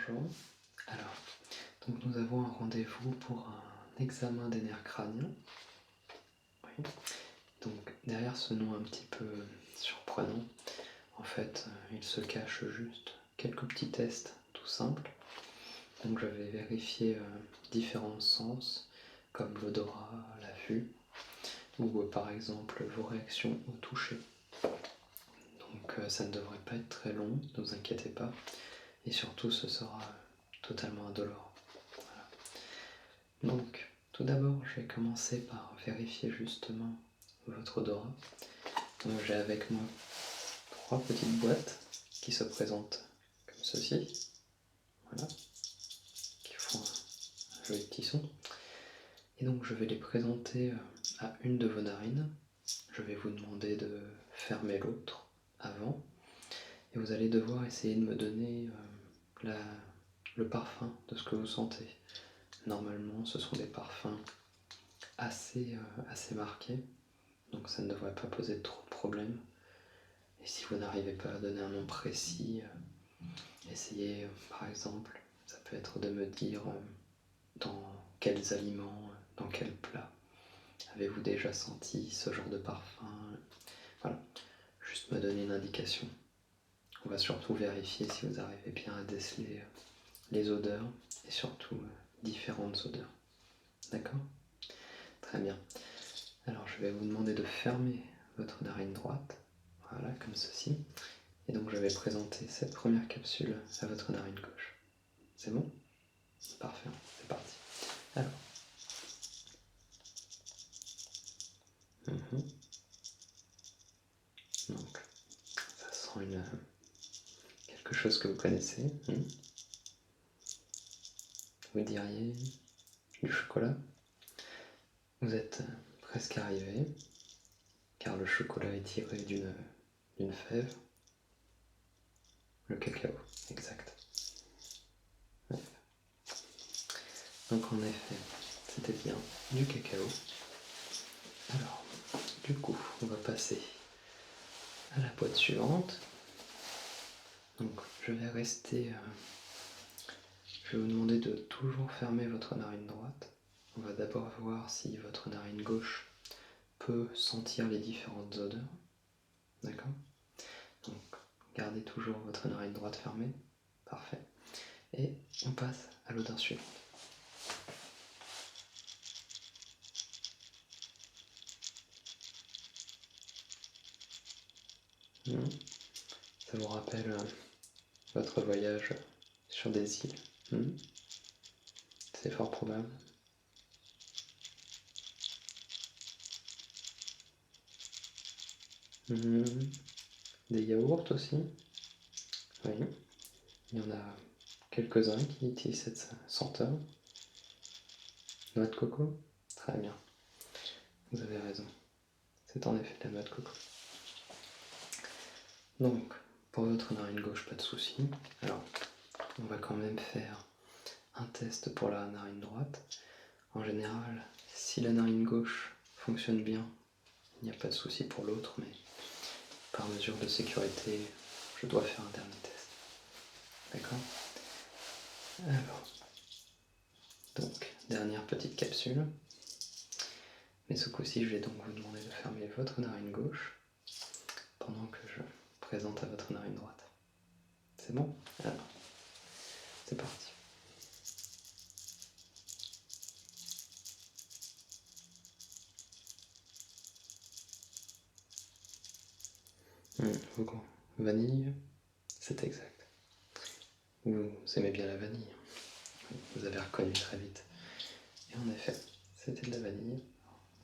bonjour. Alors, donc nous avons un rendez-vous pour un examen des nerfs crâniens. Oui. Donc derrière ce nom un petit peu surprenant, en fait, il se cache juste quelques petits tests tout simples. Donc je vais vérifier différents sens, comme l'odorat, la vue, ou par exemple vos réactions au toucher. Donc ça ne devrait pas être très long, ne vous inquiétez pas. Et surtout, ce sera totalement indolore. Voilà. Donc, tout d'abord, je vais commencer par vérifier justement votre odorat. Donc, j'ai avec moi 3 petites boîtes qui se présentent comme ceci. Voilà. Qui font un joli petit son. Et donc, je vais les présenter à une de vos narines. Je vais vous demander de fermer l'autre avant. Et vous allez devoir essayer de me donner le parfum de ce que vous sentez. Normalement, ce sont des parfums assez marqués, donc ça ne devrait pas poser trop de problèmes. Et si vous n'arrivez pas à donner un nom précis, essayez par exemple, ça peut être de me dire dans quels aliments, dans quels plats avez-vous déjà senti ce genre de parfum. Voilà, juste me donner une indication. On va surtout vérifier si vous arrivez bien à déceler les odeurs et surtout différentes odeurs. D'accord ? Très bien. Alors je vais vous demander de fermer votre narine droite, voilà, comme ceci. Et donc je vais présenter cette première capsule à votre narine gauche. C'est bon ? Parfait, c'est parti. Alors. Donc, ça sent quelque chose que vous connaissez. Vous diriez du chocolat. Vous êtes presque arrivé, car le chocolat est tiré d'une fève. Le cacao, exact. Ouais. Donc en effet, c'était bien du cacao. Alors, du coup, on va passer à la boîte suivante. Donc je vais vous demander de toujours fermer votre narine droite. On va d'abord voir si votre narine gauche peut sentir les différentes odeurs. D'accord ? Donc gardez toujours votre narine droite fermée. Parfait. Et on passe à l'odeur suivante. Ça vous rappelle votre voyage sur des îles. C'est fort probable. Des yaourts aussi. Oui. Il y en a quelques-uns qui utilisent cette senteur. Noix de coco. Très bien. Vous avez raison. C'est en effet de la noix de coco. Donc, pour votre narine gauche, pas de souci. Alors, on va quand même faire un test pour la narine droite. En général, si la narine gauche fonctionne bien, il n'y a pas de souci pour l'autre, mais par mesure de sécurité, je dois faire un dernier test. D'accord ? Alors, donc, dernière petite capsule. Mais ce coup-ci, je vais donc vous demander de fermer votre narine gauche pendant que je présente à votre narine droite. C'est bon ? Alors, c'est parti. Vanille, c'est exact. Vous aimez bien la vanille. Vous avez reconnu très vite. Et en effet, c'était de la vanille.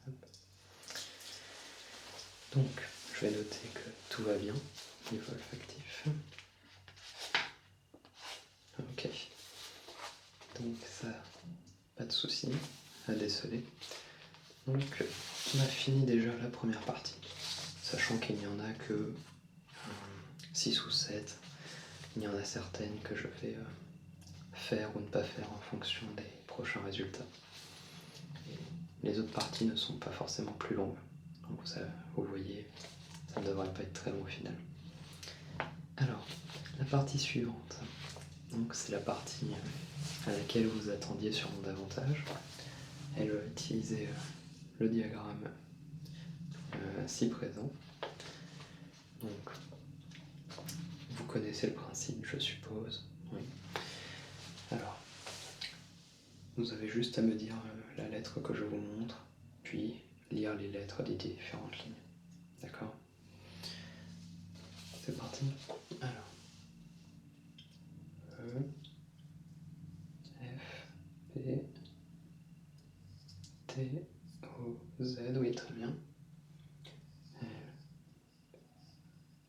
Hop. Donc, je vais noter que tout va bien, niveau olfactif. Ok. Donc ça, pas de souci à déceler. Donc, on a fini déjà la première partie, sachant qu'il n'y en a que 6 ou 7. Il y en a certaines que je vais faire ou ne pas faire en fonction des prochains résultats. Et les autres parties ne sont pas forcément plus longues. Donc vous voyez, ça ne devrait pas être très long au final. Alors, la partie suivante. Donc c'est la partie à laquelle vous attendiez sûrement davantage. Elle va utiliser le diagramme ci-présent. Donc vous connaissez le principe, je suppose. Oui. Alors, vous avez juste à me dire la lettre que je vous montre, puis lire les lettres des différentes lignes. D'accord? C'est parti. Alors, E, F, P, T, O, Z, oui, très bien. L,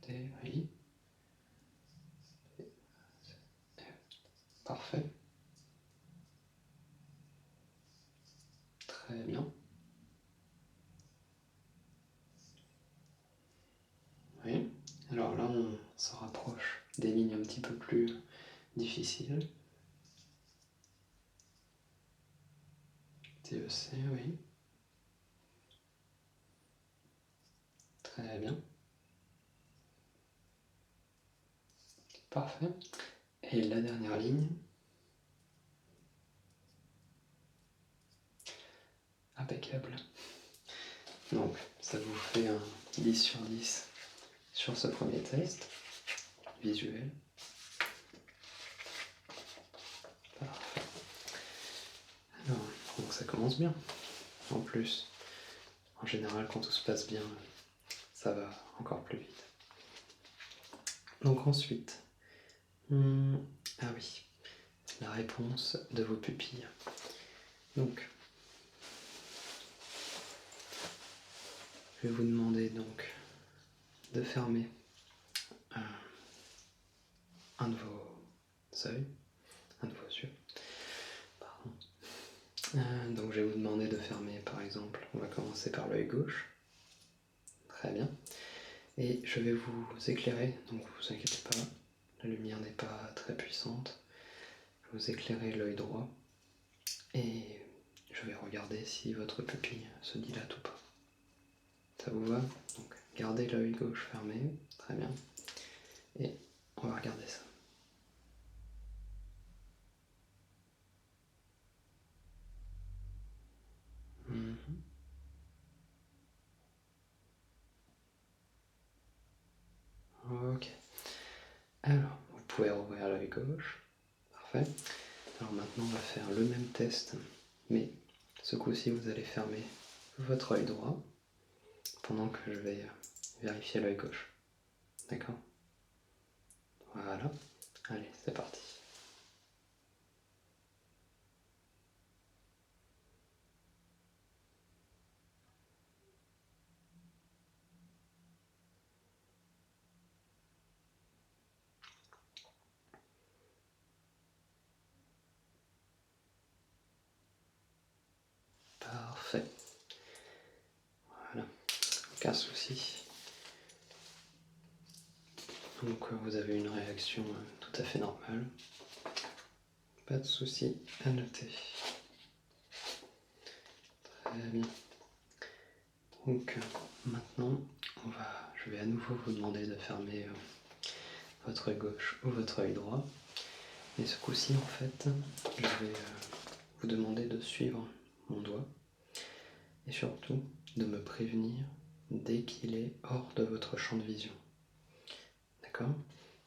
T, oui. F, parfait. Très bien. Oui. Alors là, on se rapproche des lignes un petit peu plus difficiles. T, E, C, oui. Très bien. Parfait. Et la dernière ligne. Impeccable. Donc, ça vous fait un 10 sur 10 sur ce premier test visuel. Parfait. Alors, donc ça commence bien. En plus, en général, quand tout se passe bien, ça va encore plus vite. Donc ensuite, ah oui, la réponse de vos pupilles. Donc, je vais vous demander donc de fermer un de vos yeux, pardon. Donc je vais vous demander de fermer par exemple, on va commencer par l'œil gauche. Très bien. Et je vais vous éclairer, donc vous inquiétez pas, la lumière n'est pas très puissante. Je vais vous éclairer l'œil droit et je vais regarder si votre pupille se dilate ou pas. Ça vous va? Donc gardez l'œil gauche fermé, très bien. Et on va regarder ça. Ok. Alors, vous pouvez rouvrir l'œil gauche. Parfait. Alors maintenant, on va faire le même test, mais ce coup-ci, vous allez fermer votre œil droit pendant que je vais vérifier l'œil gauche. D'accord? Voilà. Allez, c'est parti. Parfait. Voilà. Aucun souci. Donc vous avez une réaction tout à fait normale. Pas de souci à noter. Très bien. Donc maintenant, je vais à nouveau vous demander de fermer votre œil gauche ou votre œil droit. Et ce coup-ci, en fait, je vais vous demander de suivre mon doigt et surtout de me prévenir dès qu'il est hors de votre champ de vision. D'accord?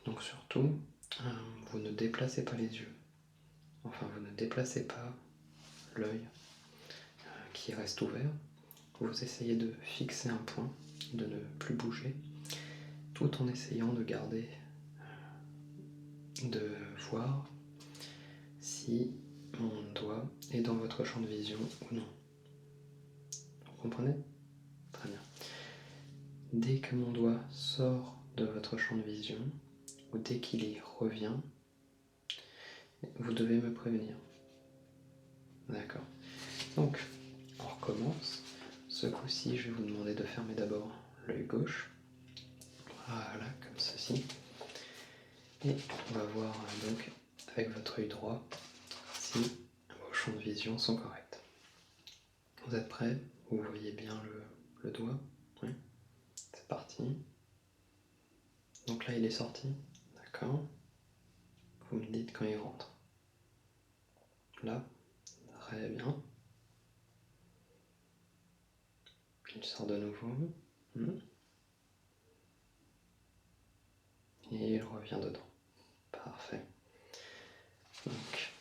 Donc surtout, vous ne déplacez pas les yeux. Enfin, vous ne déplacez pas l'œil qui reste ouvert. Vous essayez de fixer un point, de ne plus bouger, tout en essayant de garder, de voir si mon doigt est dans votre champ de vision ou non. Vous comprenez? Très bien. Dès que mon doigt sort de votre champ de vision, ou dès qu'il y revient, vous devez me prévenir. D'accord. Donc, on recommence. Ce coup-ci, je vais vous demander de fermer d'abord l'œil gauche. Voilà, comme ceci. Et on va voir donc avec votre œil droit si vos champs de vision sont corrects. Vous êtes prêts? Vous voyez bien le doigt? Oui. C'est parti. Donc là, il est sorti. D'accord. vous me dites quand il rentre. Là, très bien. Il sort de nouveau. Et il revient dedans. Parfait. Donc,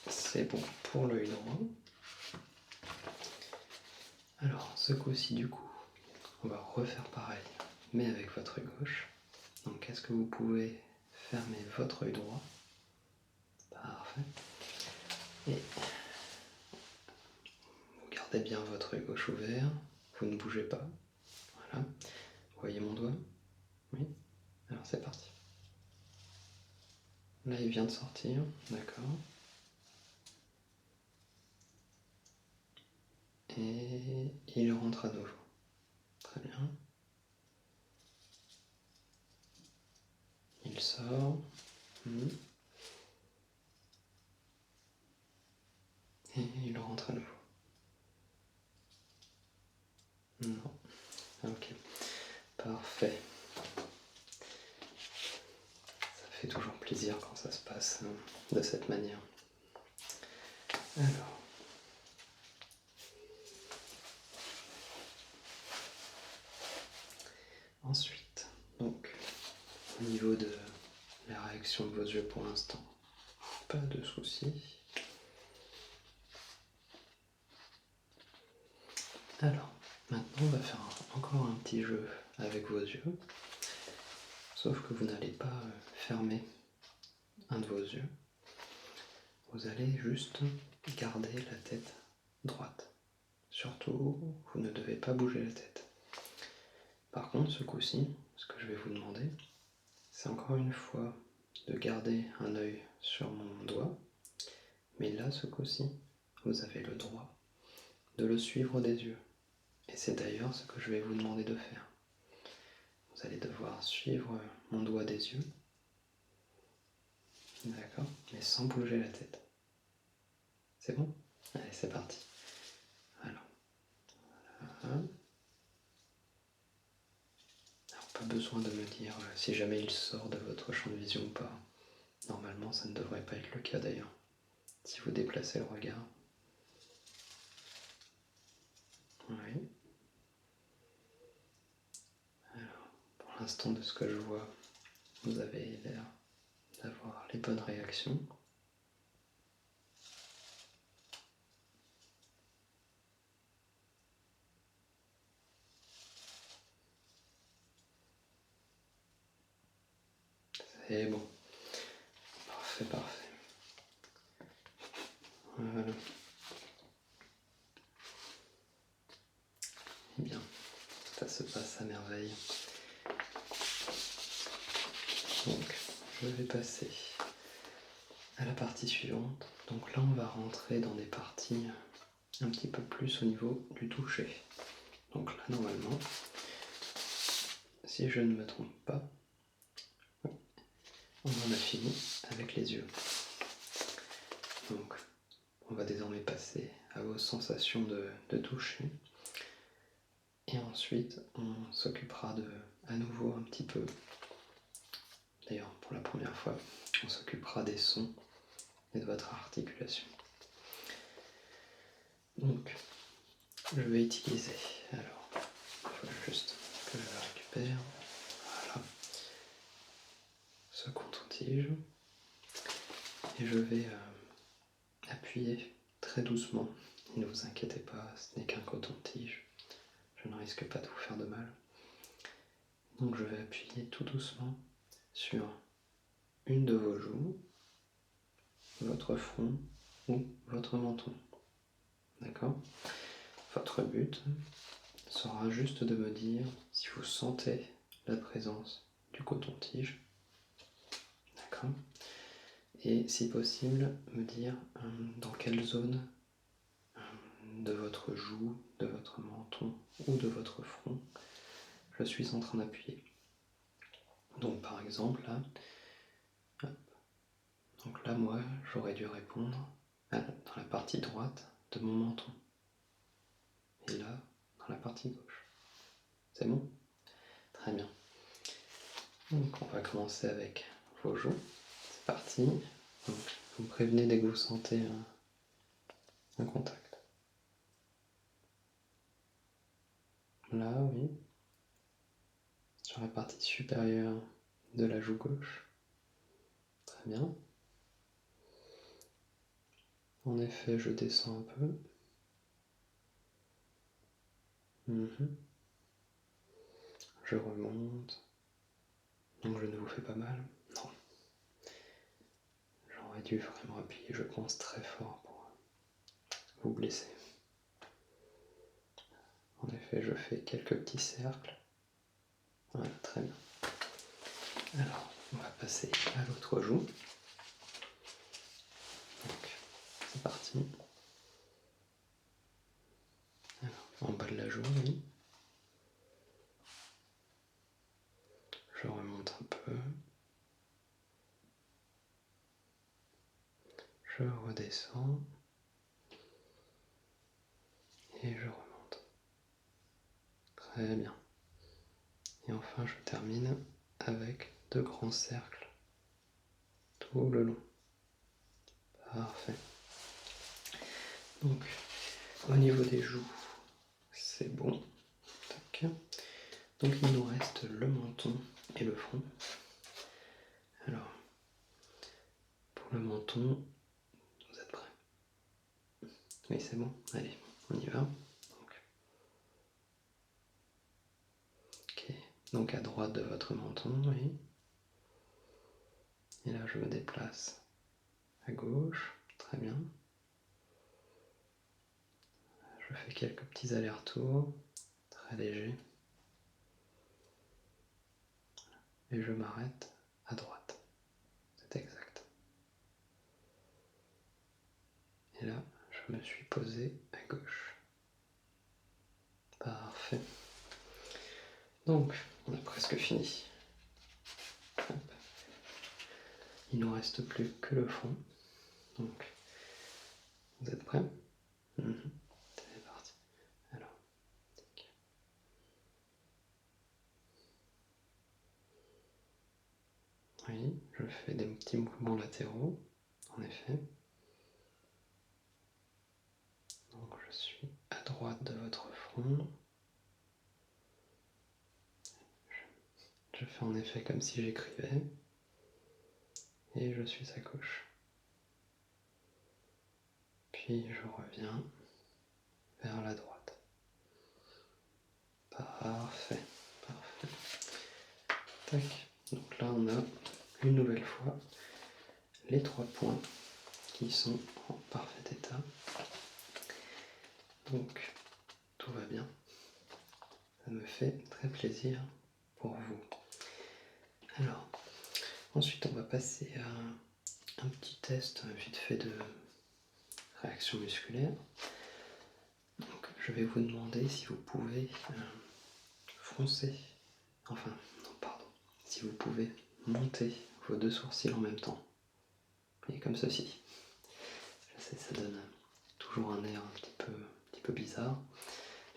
c'est bon pour l'œil droit. Alors, ce coup-ci, du coup, on va refaire pareil, mais avec votre œil gauche. Donc, est-ce que vous pouvez fermer votre œil droit? Parfait. Et vous gardez bien votre œil gauche ouvert. Vous ne bougez pas. Voilà. Vous voyez mon doigt? Oui. Alors, c'est parti. Là, il vient de sortir. D'accord. Et il rentre à nouveau. Très bien. Il sort. Et il rentre à nouveau. Non. Ok. Parfait. Ça fait toujours plaisir quand ça se passe de cette manière. Alors. Ensuite, donc, au niveau de la réaction de vos yeux pour l'instant, pas de soucis. Alors, maintenant on va faire encore un petit jeu avec vos yeux, sauf que vous n'allez pas fermer un de vos yeux. Vous allez juste garder la tête droite. Surtout, vous ne devez pas bouger la tête. Par contre, ce coup-ci, ce que je vais vous demander, c'est encore une fois de garder un œil sur mon doigt, mais là, ce coup-ci, vous avez le droit de le suivre des yeux. Et c'est d'ailleurs ce que je vais vous demander de faire. Vous allez devoir suivre mon doigt des yeux, d'accord, mais sans bouger la tête. C'est bon? Allez, c'est parti. Alors, voilà. Alors, pas besoin de me dire si jamais il sort de votre champ de vision ou pas. Normalement, ça ne devrait pas être le cas d'ailleurs. Si vous déplacez le regard. Oui. Alors, pour l'instant, de ce que je vois, vous avez l'air d'avoir les bonnes réactions. C'est bon. Parfait, parfait. Voilà. Eh bien, ça se passe à merveille. Donc, je vais passer à la partie suivante. Donc là, on va rentrer dans des parties un petit peu plus au niveau du toucher. Donc là, normalement, si je ne me trompe pas, on en a fini avec les yeux. Donc, on va désormais passer à vos sensations de toucher. Et ensuite, on s'occupera à nouveau un petit peu, d'ailleurs pour la première fois, on s'occupera des sons et de votre articulation. Donc, je vais utiliser, alors, il faut juste que je le récupère, voilà, ce coton-tige, et je vais appuyer très doucement, ne vous inquiétez pas, ce n'est qu'un coton-tige, je ne risque pas de vous faire de mal. Donc je vais appuyer tout doucement sur une de vos joues, votre front ou votre menton. D'accord? Votre but sera juste de me dire si vous sentez la présence du coton-tige. D'accord? Et si possible, me dire dans quelle zone de votre joue, de votre menton ou de votre front je suis en train d'appuyer. Donc par exemple là, donc là moi j'aurais dû répondre dans la partie droite de mon menton. Et là, dans la partie gauche. C'est bon? Très bien. Donc on va commencer avec vos joues. C'est parti. Donc, vous me prévenez dès que vous sentez un contact. Là, oui. Sur la partie supérieure de la joue gauche. Très bien. En effet, je descends un peu. Je remonte. Donc je ne vous fais pas mal. Non. J'aurais dû vraiment appuyer, je pense, très fort pour vous blesser. En effet, je fais quelques petits cercles. Voilà, très bien. Alors, on va passer à l'autre joue. Donc, c'est parti. Alors, en bas de la joue, oui. Je remonte un peu. Je redescends. Et je remonte. Très bien. Et enfin, je termine avec 2 grands cercles tout le long. Parfait. Donc, au niveau des joues, c'est bon. Tac. Donc, il nous reste le menton et le front. Alors, pour le menton, vous êtes prêts? Oui, c'est bon. Allez, on y va. Ok. Donc, à droite de votre menton, oui. Et là, je me déplace à gauche. Très bien. Je fais quelques petits allers-retours, très légers. Et je m'arrête à droite. C'est exact. Et là, je me suis posé à gauche. Parfait. Donc, on a presque fini. Hop. Il ne nous reste plus que le fond. Donc, vous êtes prêts? C'est parti. Alors, oui, je fais des petits mouvements latéraux, en effet. Donc, je suis à droite de votre front. Je fais en effet comme si j'écrivais. Et je suis à gauche. Puis je reviens vers la droite. Parfait, parfait. Tac. Donc là, on a une nouvelle fois les 3 points qui sont en parfait état. Donc, tout va bien. Ça me fait très plaisir pour vous. Alors, ensuite, on va passer à un petit test vite fait de réaction musculaire. Donc, je vais vous demander si vous pouvez froncer, enfin, non, pardon, si vous pouvez monter vos 2 sourcils en même temps. Et comme ceci. Je sais, ça donne toujours un air un petit peu bizarre.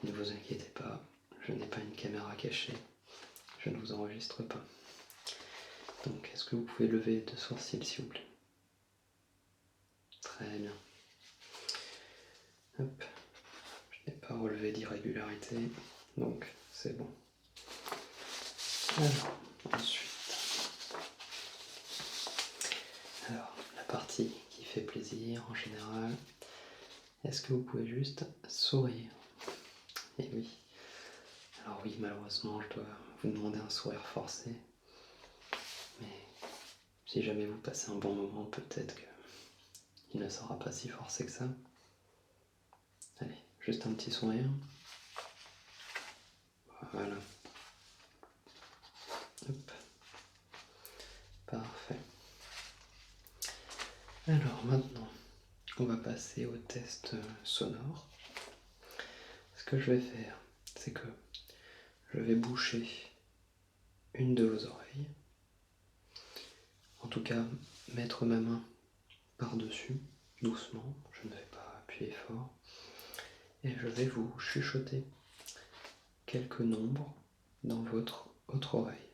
Ne vous inquiétez pas, je n'ai pas une caméra cachée. Je ne vous enregistre pas. Donc, est-ce que vous pouvez lever les 2 sourcils, s'il vous plaît? Très bien. Hop. Je n'ai pas relevé d'irrégularité, donc c'est bon. Alors, ensuite. Alors, la partie qui fait plaisir en général. Est-ce que vous pouvez juste sourire? Eh oui. Alors oui, malheureusement, je dois vous demander un sourire forcé. Mais si jamais vous passez un bon moment, peut-être qu'il ne sera pas si forcé que ça. Allez, juste un petit sourire. Voilà. Hop. Parfait. Alors maintenant, on va passer au test sonore. Ce que je vais faire, c'est que je vais boucher une de vos oreilles. En tout cas, mettre ma main par-dessus, doucement, je ne vais pas appuyer fort. Et je vais vous chuchoter quelques nombres dans votre autre oreille.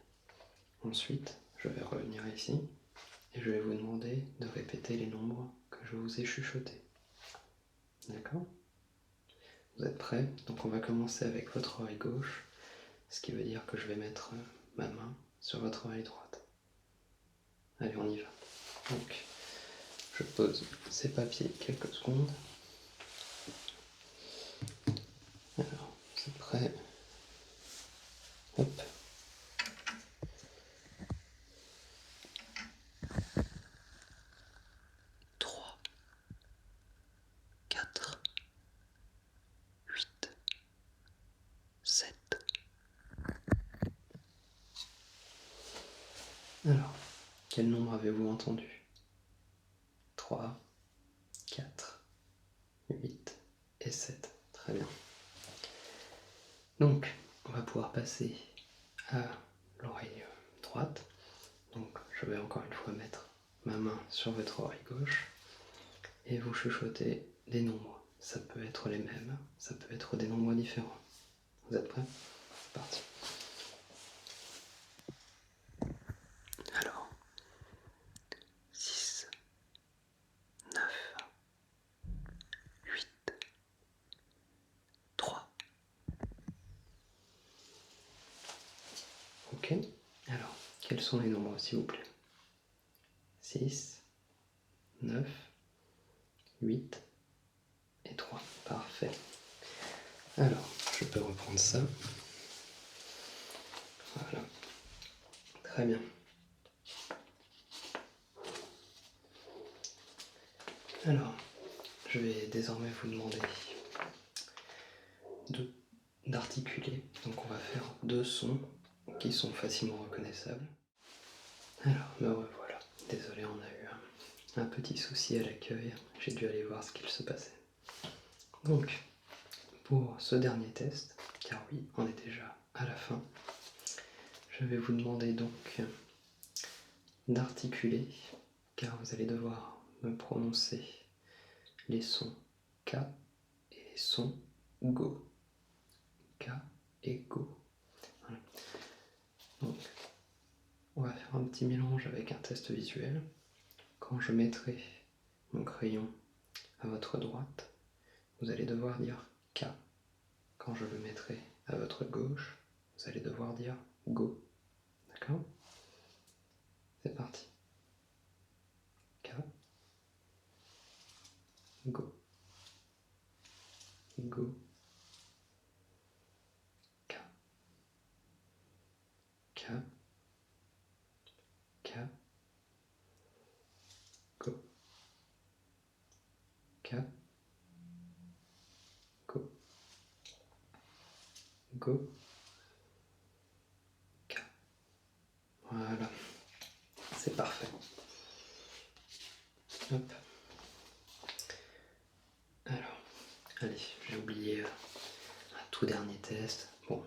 Ensuite, je vais revenir ici et je vais vous demander de répéter les nombres que je vous ai chuchotés. D'accord? Vous êtes prêts? Donc on va commencer avec votre oreille gauche, ce qui veut dire que je vais mettre ma main sur votre oreille droite. Allez, on y va. Donc, je pose ces papiers quelques secondes. Alors, c'est prêt. Hop. Trois, 4, 8, 7. Alors, quel nombre avez-vous entendu? 3, 4, 8 et 7. Très bien. Donc, on va pouvoir passer à l'oreille droite. Donc, je vais encore une fois mettre ma main sur votre oreille gauche et vous chuchoter des nombres. Ça peut être les mêmes, ça peut être des nombres différents. Vous êtes prêts? C'est parti. Alors, 6, 9, 8, 3. Ok. Alors, quels sont les nombres, s'il vous plaît? 6, 9, 8 et 3. Parfait. Alors, je peux reprendre ça. Voilà. Très bien. Alors, je vais désormais vous demander d'articuler. Donc on va faire 2 sons qui sont facilement reconnaissables. Alors, me revoilà. Désolé, on a eu un petit souci à l'accueil. J'ai dû aller voir ce qu'il se passait. Donc, pour ce dernier test, car oui, on est déjà à la fin, je vais vous demander donc d'articuler, car vous allez devoir me prononcer les sons K et les sons Go. K et Go. Voilà. Donc, on va faire un petit mélange avec un test visuel. Quand je mettrai mon crayon à votre droite, vous allez devoir dire K. Quand je le mettrai à votre gauche, vous allez devoir dire Go. D'accord? C'est parti. K. Go. Go. K. K. K. Go. K. Go. Go. K. Voilà. C'est parfait. Hop. Alors, allez, j'ai oublié un tout dernier test. Bon,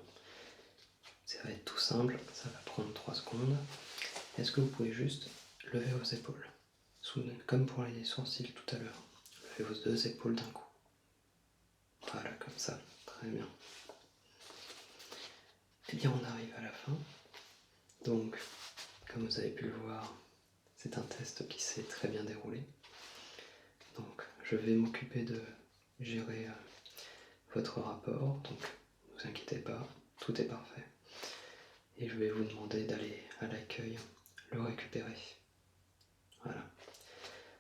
ça va être tout simple, ça va prendre 3 secondes. Est-ce que vous pouvez juste lever vos épaules, comme pour les sourcils tout à l'heure. Levez vos 2 épaules d'un coup. Voilà, comme ça. Très bien. Eh bien, on arrive à la fin. Donc, comme vous avez pu le voir, c'est un test qui s'est très bien déroulé. Donc, je vais m'occuper de gérer votre rapport. Donc, ne vous inquiétez pas, tout est parfait. Et je vais vous demander d'aller à l'accueil le récupérer. Voilà.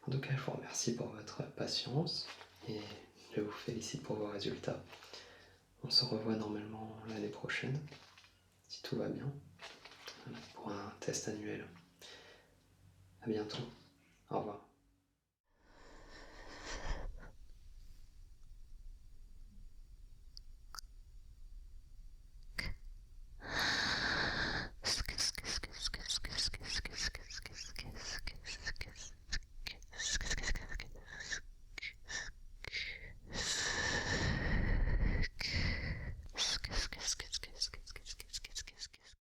En tout cas, je vous remercie pour votre patience et je vous félicite pour vos résultats. On se revoit normalement l'année prochaine, si tout va bien, pour un test annuel. À bientôt. Au revoir.